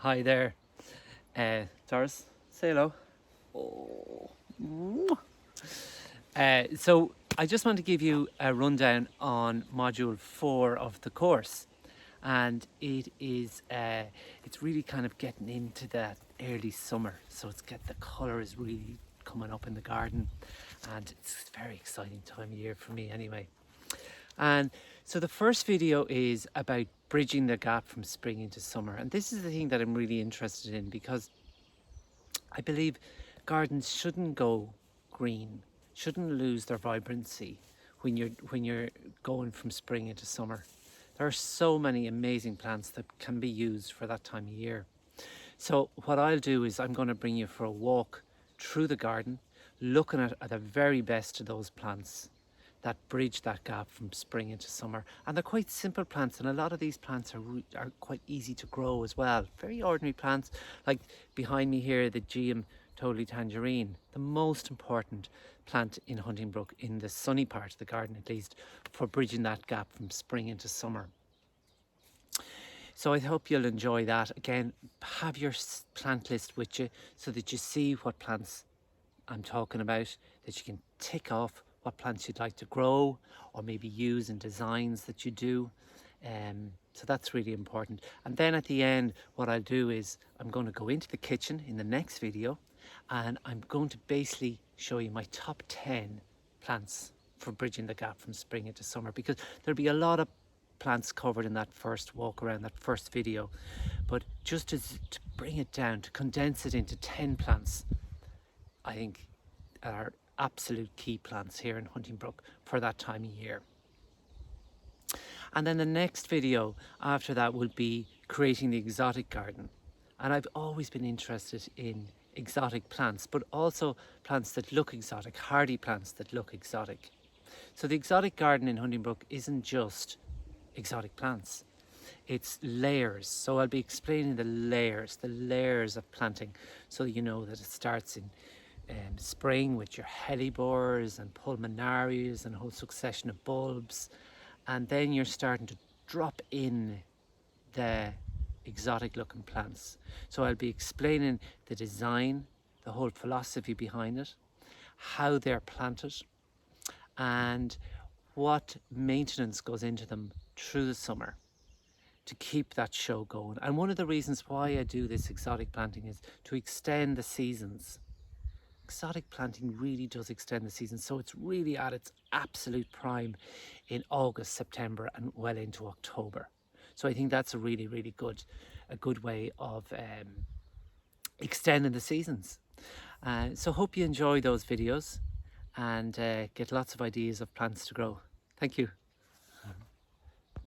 Hi there, Doris. Say hello. Oh. Mwah. So I just want to give you a rundown on module 4 of the course, and it's really kind of getting into that early summer. So the colour is really coming up in the garden, and it's a very exciting time of year for me anyway. And so the first video is about bridging the gap from spring into summer. And this is the thing that I'm really interested in, because I believe gardens shouldn't go green, shouldn't lose their vibrancy when you're going from spring into summer. There are so many amazing plants that can be used for that time of year. So what I'll do is I'm going to bring you for a walk through the garden, looking at the very best of those plants that bridge that gap from spring into summer. And they're quite simple plants, and a lot of these plants are quite easy to grow as well. Very ordinary plants, like behind me here, the Jimi totally tangerine, the most important plant in Huntingbrook, in the sunny part of the garden at least, for bridging that gap from spring into summer. So I hope you'll enjoy that. Again, have your plant list with you so that you see what plants I'm talking about, that you can tick off what plants you'd like to grow or maybe use in designs that you do. So that's really important. And then at the end, what I'll do is I'm going to go into the kitchen in the next video, and I'm going to basically show you my top 10 plants for bridging the gap from spring into summer, because there'll be a lot of plants covered in that first walk around, that first video. But just to bring it down, to condense it into 10 plants, I think are absolute key plants here in Huntingbrook for that time of year. And then the next video after that will be creating the exotic garden. And I've always been interested in exotic plants, but also plants that look exotic, hardy plants that look exotic. So the exotic garden in Huntingbrook isn't just exotic plants, it's layers. So I'll be explaining the layers of planting, so you know that it starts in spring with your hellebores and pulmonarias and a whole succession of bulbs, and then you're starting to drop in the exotic looking plants. So I'll be explaining the design, the whole philosophy behind it, how they're planted, and what maintenance goes into them through the summer to keep that show going. And one of the reasons why I do this exotic planting is to extend the seasons. Exotic planting really does extend the season, so it's really at its absolute prime in August, September, and well into October. So I think that's a really good way of extending the seasons. So hope you enjoy those videos and get lots of ideas of plants to grow. Thank you.